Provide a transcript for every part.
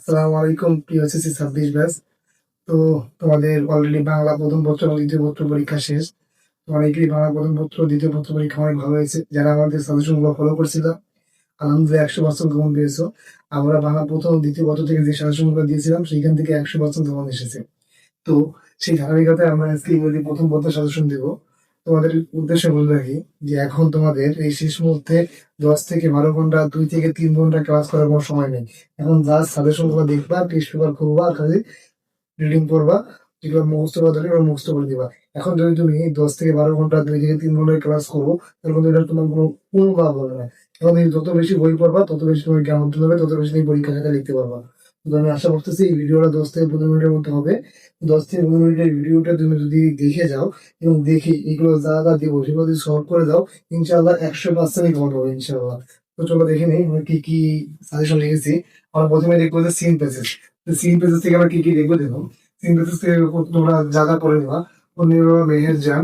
আসসালামু আলাইকুম প্রিয় এসএসসি 26 ব্যাচ। তো তোমাদের অলরেডি বাংলা প্রথম পত্র এবং দ্বিতীয় পত্র পরীক্ষা শেষ। তো অনেকেই বাংলা প্রথম পত্র দ্বিতীয় পত্র পরীক্ষা অনেক ভালো হয়েছে। যারা আমাদের সাজেশন গুলো ফলো করছিল আলহামদুলিল্লাহ 100% কমন পেয়েছো। আমরা বাংলা প্রথম ও দ্বিতীয় পত্র থেকে যে সাজেশন গুলো দিয়েছিলাম সেইখান থেকে 100% কমন এসেছে। তো সেই ধারাবাহিকতায় আমরা আজকে ইংরেজি প্রথম পত্রের সাজেশন দেব। তোমাদের উদ্দেশ্যে বলে রাখি যে এখন তোমাদের এই শেষ মুহূর্তে 10 থেকে 12 ঘন্টা 2 থেকে 3 ঘন্টা ক্লাস করার কোনো সময় নেই। এখন জাস্ট সাজেশন গুলো দেখবা, টেস্ট পেপার করবা, খালি রিডিং করবা, যেগুলো মুখস্থ করা দরকার ওগুলো মুখস্থ করে দিবা। এখন যদি তুমি 10 থেকে 12 ঘন্টা 2 থেকে 3 ঘন্টা ক্লাস করো তাহলে কিন্তু এটা তোমার কোনো লাভ হবে না। এখন তুমি যত বেশি বই পড়বা তত বেশি তোমার জ্ঞান অর্জন হবে, তত বেশি তুমি পরীক্ষা খাতা লিখতে পারবা। তো আমি আশা করতেছি এই ভিডিওটা 10 থেকে 15 মিনিটের মধ্যে হবে। 10 থেকে 15 মিনিটের ভিডিওটা তুমি যদি দেখে যাও এবং দেখে এগুলো যা যা দিব সেগুলো যদি সলভ করে দাও, ইনশাআল্লাহ 100% কমন হবে ইনশাআল্লাহ। তো চলো দেখে নেই আমরা কি কি সাজেশন লিখেছি। আমরা প্রথমে দেখবো যে সিন প্যাসেজ। সিন প্যাসেজ থেকে আমরা কি কি দেখবো দেখো। সিন প্যাসেজ থেকে তোমরা যা যা পড়ে নেবা, পড়ে নেবা মেহের জান,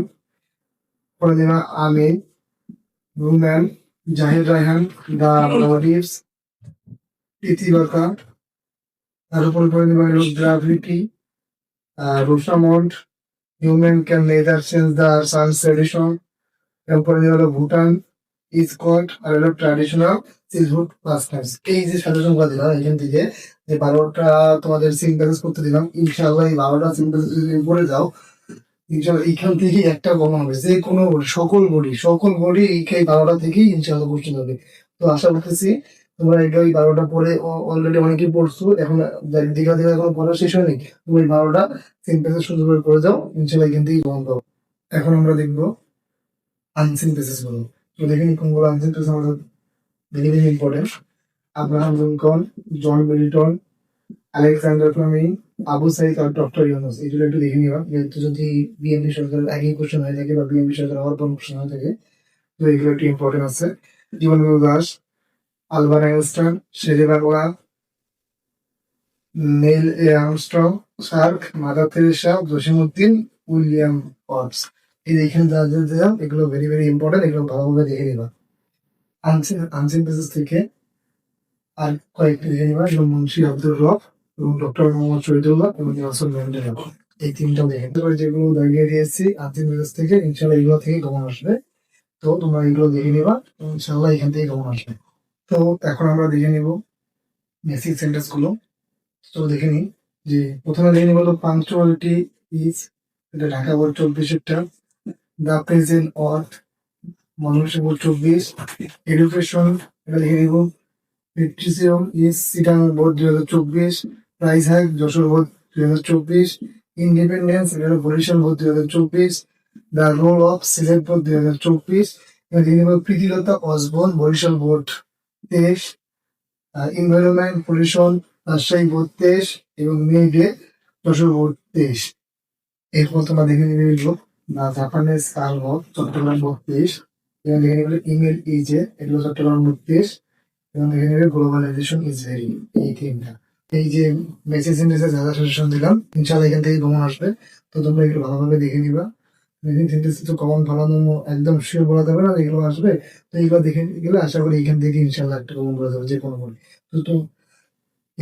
পড়ে নেবা আমিন, রুম্যান, জাহির রায়হান, দা মোটিভস, ইতিবাকা, তার উপর পড়ে নেবা gravity, Rosamund, human can neither change the sun's tradition, এরপরে হলো ভুটান, স্কট, আর হলো ট্র্যাডিশনাল সিলহুড পাস্টার্স। এই যে সাজেশন গুলো দিলাম এখান থেকে, যে 12টা তোমাদের সিনথেসিস করতে দিলাম, ইনশাআল্লাহ এই 12টা সিনথেসিস যদি পড়ে যাও, ইনশাআল্লাহ এইখান থেকে একটা কমন হবে। যে কোনো বডি, সকল বডি এই 12টা থেকেই ইনশাআল্লাহ কোশ্চেন হবে। তো আশা করতেছি তোমরা এটা ওই 12টা পড়ে অলরেডি অনেকেই পড়ছো, এখন দীঘা দীঘা এখন পড়া শেষ হয়নি। তুমি এই 12টা সিনথেসিস সুন্দর করে পড়ে যাও, ইনশাআল্লাহ এখান থেকেই কমন পাবো। এখন আমরা দেখবো আনসিন পেসেস গুলো। তো দেখে নি কোনগুলো আনসিন পেসেস আমাদের very very important. Abraham Lincoln, John Milton, Alexander Fleming, Abu Saeed আর ডক্টর ইউনুস। এইগুলো একটু দেখে নিবা, যেহেতু যদি বিএনপি সরকারের আগেই কোশ্চেন হয়ে থাকে বা বিএনপি সরকার হওয়ার পর কোশ্চেন হয়ে থাকে, তো এগুলো একটু ইম্পর্টেন্ট আছে। Jibanananda Das, Albert Einstein, Sher-e-Bangla, Neil A Armstrong, SAARC, Mother Teresa, Jasimuddin, William Forbes. এই যে এখানে যা যা দিলাম এগুলো ভেরি ভেরি ইম্পর্টেন্ট, এগুলো ভালোভাবে দেখে নিবা। আনসিন পেসেস থেকে আর কয়েকটি দেখে নিবা, যেমন মুন্সি আব্দুর রব এবং ডক্টর মোহাম্মদ শহীদুল্লাহ এবং নেলসন ম্যান্ডেলা। এই তিনটাও দেখে তারপরে যেগুলো দাগিয়ে দিয়েছি আনসিন পেসেস থেকে, ইনশাল্লাহ এগুলো থেকে কমন আসবে। তো তোমরা এগুলো দেখে নিবা, ইনশাল্লাহ এখান থেকে কমন আসবে। তো এখন আমরা দেখে নিব বেসিক সেন্টেন্স গুলো। তো দেখে নিই যে প্রথমে দেখে নিব তো পাংচুয়ালিটি ইজ, এটা ঢাকা বোর্ড 24-এরটা। দ্য প্রেজেন্ট অর্থ, ময়মনসিংহ বোর্ড 24। এডুকেশন, এটা দেখে নিব patriotism is, Chittagong board 2024। Price hike, Jessore board 2024। Independence, এটা হলো Barishal board 2024। The role of Sylhet board 2024। এবার দেখে নিব প্রীতিলতা অসবর্ন, Barishal board 23। Environment pollution, Rajshahi board 23 এবং মে ডে, যশোর বোর্ড 23। এরপর তোমরা দেখে নিবে এগুলো না জাপানের সাল বোর্ড, চট্টগ্রাম বোর্ড 23। এবং দেখে নিবে ইমেল ইজে, এগুলো চট্টগ্রাম বোর্ড 23। এবং দেখে নিবে গ্লোবালাইজেশন ইজ ভেরি, এই তিনটা। এই যে মেসেজ ইন্ডেক্সে যা যা সাজেশন দিলাম, ইনশাআল্লাহ এখান থেকে কমন আসবে। তো তোমরা এগুলো ভালোভাবে দেখে নিবা। মেসেজ ইন্ডেক্সে তো কমন ফলানো একদম শিওর বলা যাবে না এগুলো আসবে। তো এগুলো দেখে গেলে আশা করি এখান থেকে ইনশাআল্লাহ একটা কমন বলা যাবে, যে কোনো বই। তো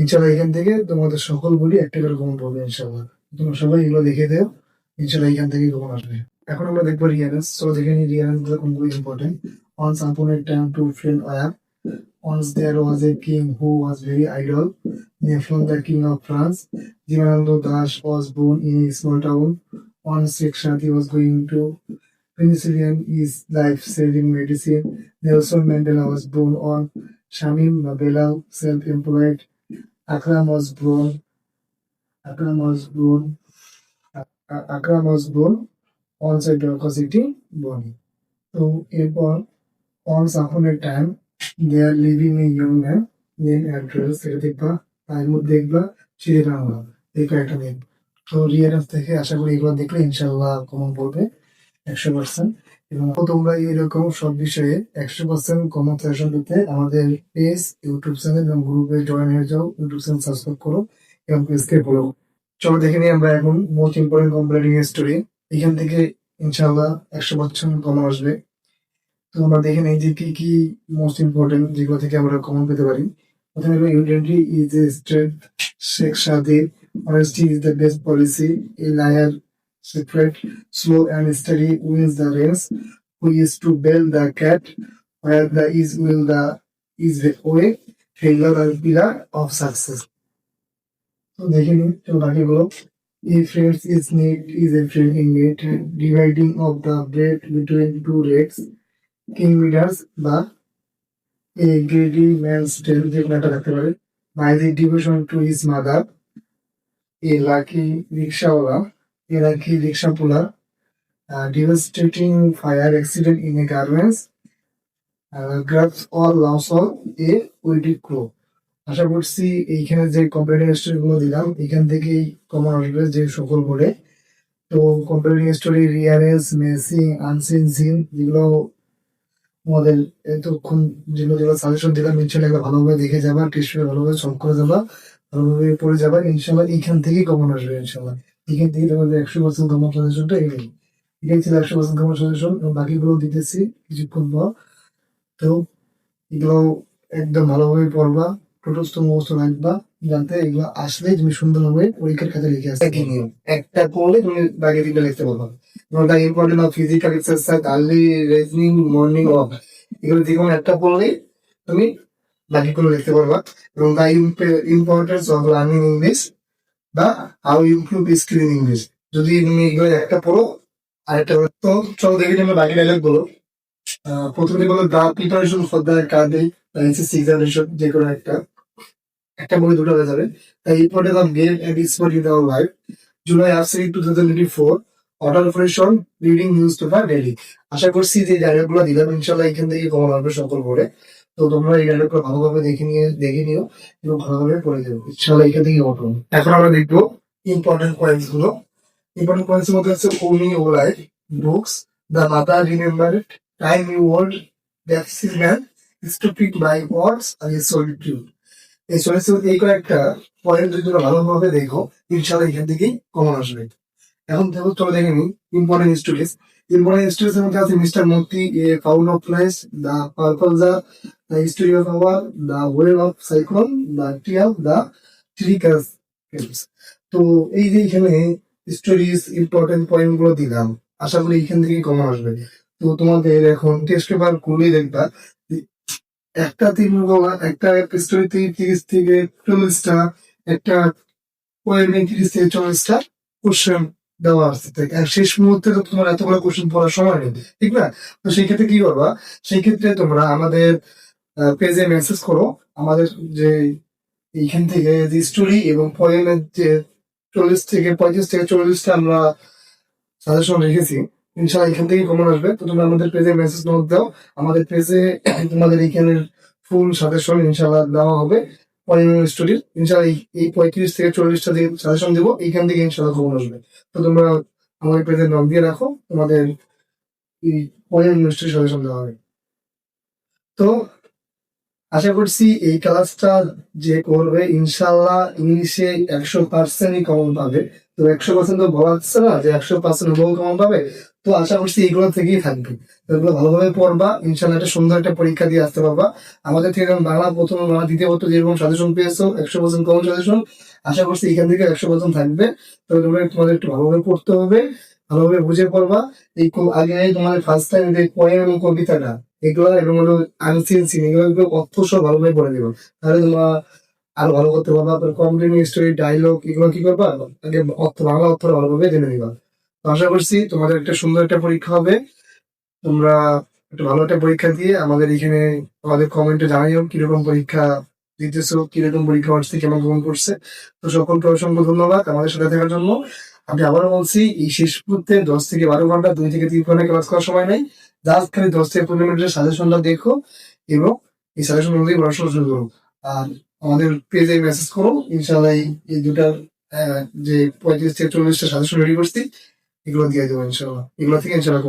ইনশাআল্লাহ এখান থেকে তোমাদের সকল বই একটা করে কমন পাবে ইনশাআল্লাহ। তোমরা সবাই এগুলো দেখে দেও, ইনশাআল্লাহ এখান থেকে কমন আসবে। এখন আমরা দেখবো রিয়ারেন্স। তো দেখে নিই রিয়ারেন্স গুলো কোনগুলো important. Once upon a time two friends were. Once there was a king who was very idle. Nephilim, the king of France. Jivanando Das was born in a small town. Once Sheikh Shadi was going to penicillin is life-saving medicine. Nelson Mandela was born on Shamim Mabela, self-employed. Akram was born. Akram was born. Akram was born on Dhaka city, Boni. So, এরপর once upon a time there living a young man named Andrew, সেটা দেখবা। তার মধ্যে দেখবা শেরে বাংলা, এই কয়েকটা দেখবা। তো রিয়ারেন্স থেকে আশা করি এগুলো দেখলে ইনশাল্লাহ কমন পড়বে 100%। এবং তোমরা এরকম সব বিষয়ে 100% কমন সাজেশন পেতে আমাদের পেজ, ইউটিউব চ্যানেল এবং গ্রুপে জয়েন হয়ে যাও। ইউটিউব চ্যানেল সাবস্ক্রাইব করো এবং পেজকে ফলো। চলো দেখে নিই আমরা এখন মোস্ট ইম্পর্টেন্ট কম্পিউটারিং স্টোরি। এখান থেকে ইনশাল্লাহ 100% কমন আসবে। তো আমরা দেখে নিই যে কি কি মোস্ট ইম্পর্টেন্ট যেগুলো থেকে আমরা কমন পেতে পারি। প্রথমে হলো ইউনিটি ইজ এ স্ট্রেংথ, শেখ সাদির honesty is the best policy, a liar secret, slow and steady wins the race, who is to bail the cat, where the is will the is the way, failure or pillar of success. তো দেখে নিন তো বাকিগুলো A friend is need is a friend in need, dividing of the bread between two rates, king leaders বা a greedy man's tale যে কোনো একটা থাকতে পারে, by the devotion to his mother, a lucky rickshaw, a lucky rickshaw puller, devastating fire accident in a garments, grabs all loss of a weedy crow. আশা করছি এইখানে যে computer story গুলো দিলাম এখান থেকেই কমন আসবে যে সকল বোর্ডে। তো computer story রিয়ারেন্স Messi unseen scene যেগুলো তোমাদের এতক্ষণ যেগুলো যেগুলো সাজেশন দিলাম ইনশাল্লাহ এগুলো ভালোভাবে দেখে যাবা, টেস্ট ভালোভাবে সলভ করে যাবা, ভালোভাবে পড়ে যাবা ইনশাল্লাহ। এইখান থেকেই কমন আসবে ইনশাল্লাহ। এখান থেকে তোমাদের 100% কমন সাজেশনটা এটাই ছিল 100% কমন সাজেশন। বাকিগুলো দিতেছি কিছুক্ষণ পর। তো এগুলো একদম ভালোভাবে পড়বা, টোটস্থ মুখস্থ রাখবা, যাতে এগুলো আসলে তুমি সুন্দরভাবে পরীক্ষার খাতায় লিখে আসতে পারো। নিয়ম একটা পড়লে তুমি বাকি তিনটা লিখতে পারবা। The important of physical exercise, early reasoning, morning walk, এগুলো যে কোনো একটা পড়লেই তুমি বাকিগুলো লিখতে পারবা। এবং the importance of learning English বা how improve skill in English, যদি তুমি এগুলো একটা পড়ো আরেকটা তো চলো দেখি তুমি বাকি ডায়লগ বলো। প্রথমে বলো দ্য প্রিপারেশন ফর দ্য কার্ডে এসএসসি এক্সামিনেশন, যে কোনো একটা বই দুটো হয়ে যাবে। The importance of game and sport in our life, July আসরি 2024, order operation, reading newspaper daily. আশা করছি যে ডায়লগুলো দিলাম ইনশাল্লাহ এখান থেকে কমন আসবে সকল পড়ে। তো তোমরা এই ডায়লগুলো ভালোভাবে দেখে নিও এবং ভালোভাবে পড়ে যাবে ইনশাল্লাহ এখান থেকে কমন। এখন আমরা দেখবো ইম্পর্টেন্ট পয়েন্টস গুলো। ইম্পর্টেন্ট পয়েন্টস এর মধ্যে হচ্ছে ওমি ও life, books, the mother remember it, time you old, ডেপসিস ম্যান, স্টুপিড বাই ওয়ার্ডস আর সলিটিউড। এই সলিটিউড এই কয়েকটা পয়েন্ট যদি তোমরা ভালোভাবে দেখো ইনশাল্লাহ এখান থেকেই কমন আসবে। এখন দেখো চলো দেখে নি ইম্পর্টেন্ট স্টোরিজ। ইম্পর্টেন্ট স্টোরিজ এর মধ্যে আছে mister Monty, a found of lies, the purple the history of our, the well of cyclone, the টিয়াল, দ্য ট্রিকাস। তো এই যে এখানে স্টোরিজ ইম্পর্টেন্ট পয়েন্ট গুলো দিলাম, আশা করি এখান থেকে কমন আসবে। তো তোমাদের এখন টেস্ট পেপার খুলেই দেখবা একটা একটা স্টোরি থেকে 30 থেকে 40টা, একটা পোয়েমে 30 থেকে 40টা কোশ্চেন দেওয়া আছে। আর শেষ মুহূর্তে তো তোমার এতগুলো কোশ্চেন পড়ার সময় নেই, ঠিক না? তো সেই ক্ষেত্রে কি করবা, সেই ক্ষেত্রে তোমরা আমাদের পেজে মেসেজ করো। আমাদের যে এইখান থেকে যে স্টোরি এবং পোয়েমের যে 40 থেকে 35 থেকে 40টা আমরা সাজেশন রেখেছি ইনশাল্লাহ এখান থেকে কমন আসবে। তো তোমরা আমাদের পেজে মেসেজ নোট দাও, আমাদের পেজে তোমাদের এইখানের ফুল সাজেশন ইনশাল্লাহ দেওয়া হবে পয়েম স্টোরির। ইনশাল্লাহ এই 35 থেকে 40টা যে সাজেশন দেবো এইখান থেকে ইনশাল্লাহ কমন আসবে। তো তোমরা আমাদের পেজে নক দিয়ে রাখো, তোমাদের এই পয়েম স্টোরি সাজেশন দেওয়া হবে। তো আশা করছি এই ক্লাসটা যে করবে ইনশাল্লাহ ইংলিশে 100%ই কমন পাবে। তো 100% তো বলা যাচ্ছে না যে 100% বহু কমন পাবে। তো আশা করছি এগুলো থেকেই থাকবে। তো এগুলো ভালোভাবে পড়বা, ইনশাল্লাহ একটা সুন্দর একটা পরীক্ষা দিয়ে আসতে পারবা। আমাদের থেকে যেমন বাংলা প্রথম বাংলা দ্বিতীয় পত্র যেরকম সাজেশন পেয়েছো 100% কমন সাজেশন, আশা করছি এখান থেকে 100% থাকবে। তো তোমরা তোমাদের একটু ভালোভাবে পড়তে হবে, ভালোভাবে বুঝে পড়বা। এই আগে তোমাদের ফার্স্ট টাইম যে পোয়েম এবং কবিতাটা এগুলো এবং হলো আনসিন সিন এগুলো অর্থ সব ভালোভাবে পড়ে দিবা, তাহলে তোমরা আরো ভালো করতে পারবা। তারপর কমপ্লেন স্টোরি ডায়লগ এগুলো কি করবা, আগে অর্থ বাংলা অর্থ ভালোভাবে জেনে নিবা। তো আশা করছি তোমাদের একটা সুন্দর একটা পরীক্ষা হবে। তোমরা একটা ভালো একটা পরীক্ষা দিয়ে আমাদের এখানে আমাদের কমেন্টে জানাইও কিরকম পরীক্ষা দিতেছো, কিরকম পরীক্ষা হচ্ছে, কেমন কেমন করছে। তো সকলকে অসংখ্য ধন্যবাদ আমাদের সাথে থাকার জন্য। আমি আবারও বলছি এই শেষ মুহূর্তে 10 থেকে 12 ঘন্টা 2 থেকে 3 ঘন্টা ক্লাস করার সময় নাই। জাস্ট খালি 10 থেকে 15 মিনিটের সাজেশনটা দেখো এবং এই সাজেশন অনুযায়ী পড়াশোনা শুরু করো। আর আমাদের পেজে মেসেজ করো ইনশাল্লাহ এই দুটার যে 35 থেকে 40টা সাজেশন রেডি করছি এগুলো দিয়ে দেবো ইনশাল্লাহ। এগুলো থেকে ইনশাল্লাহ